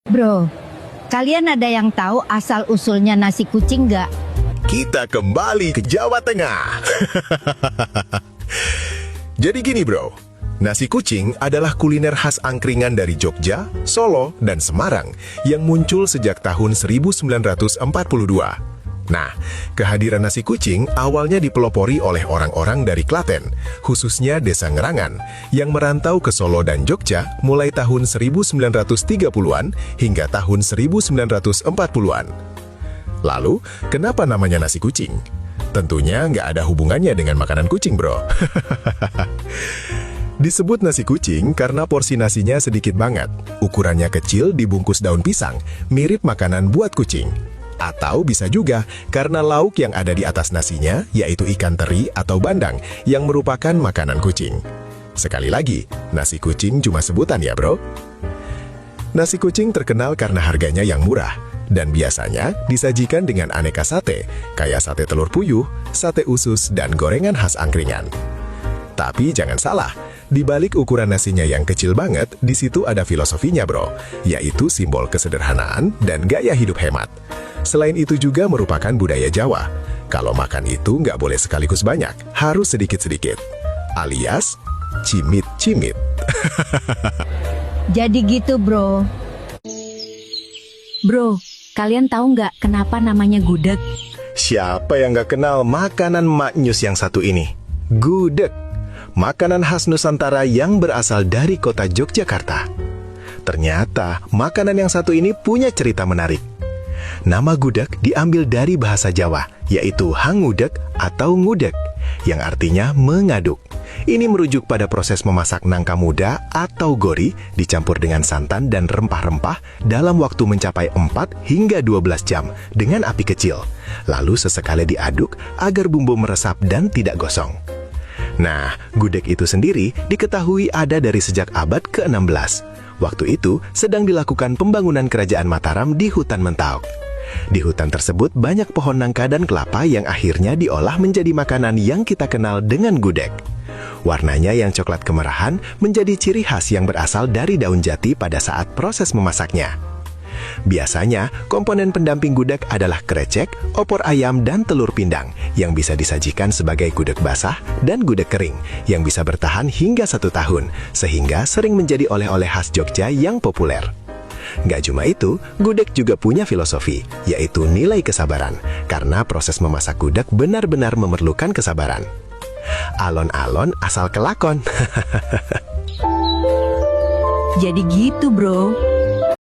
Bro, kalian ada yang tahu asal-usulnya nasi kucing nggak? Kita kembali ke Jawa Tengah. Jadi gini bro, nasi kucing adalah kuliner khas angkringan dari Jogja, Solo, dan Semarang yang muncul sejak tahun 1942. Nah, kehadiran nasi kucing awalnya dipelopori oleh orang-orang dari Klaten, khususnya Desa Ngerangan, yang merantau ke Solo dan Jogja mulai tahun 1930-an hingga tahun 1940-an. Lalu, kenapa namanya nasi kucing? Tentunya nggak ada hubungannya dengan makanan kucing, bro. Disebut nasi kucing karena porsi nasinya sedikit banget. Ukurannya kecil dibungkus daun pisang, mirip makanan buat kucing. Atau bisa juga karena lauk yang ada di atas nasinya, yaitu ikan teri atau bandang, yang merupakan makanan kucing. Sekali lagi, nasi kucing cuma sebutan ya, bro. Nasi kucing terkenal karena harganya yang murah, dan biasanya disajikan dengan aneka sate, kayak sate telur puyuh, sate usus, dan gorengan khas angkringan. Tapi jangan salah, di balik ukuran nasinya yang kecil banget, di situ ada filosofinya bro, yaitu simbol kesederhanaan dan gaya hidup hemat. Selain itu juga merupakan budaya Jawa. Kalau makan itu nggak boleh sekaligus banyak, harus sedikit-sedikit. Alias, cimit-cimit. Jadi gitu bro. Bro, kalian tahu nggak kenapa namanya gudeg? Siapa yang nggak kenal makanan maknyus yang satu ini? Gudeg. Makanan khas Nusantara yang berasal dari kota Yogyakarta. Ternyata, makanan yang satu ini punya cerita menarik. Nama gudeg diambil dari bahasa Jawa, yaitu hangudeg atau ngudeg, yang artinya mengaduk. Ini merujuk pada proses memasak nangka muda atau gori dicampur dengan santan dan rempah-rempah dalam waktu mencapai 4 hingga 12 jam dengan api kecil. Lalu sesekali diaduk agar bumbu meresap dan tidak gosong. Nah, gudeg itu sendiri diketahui ada dari sejak abad ke-16. Waktu itu sedang dilakukan pembangunan kerajaan Mataram di hutan Mentawai. Di hutan tersebut banyak pohon nangka dan kelapa yang akhirnya diolah menjadi makanan yang kita kenal dengan gudeg. Warnanya yang coklat kemerahan menjadi ciri khas yang berasal dari daun jati pada saat proses memasaknya. Biasanya, komponen pendamping gudeg adalah krecek, opor ayam, dan telur pindang yang bisa disajikan sebagai gudeg basah dan gudeg kering yang bisa bertahan hingga 1 tahun, sehingga sering menjadi oleh-oleh khas Jogja yang populer. Nggak cuma itu, gudeg juga punya filosofi, yaitu nilai kesabaran, karena proses memasak gudeg benar-benar memerlukan kesabaran. Alon-alon asal kelakon. Jadi gitu bro.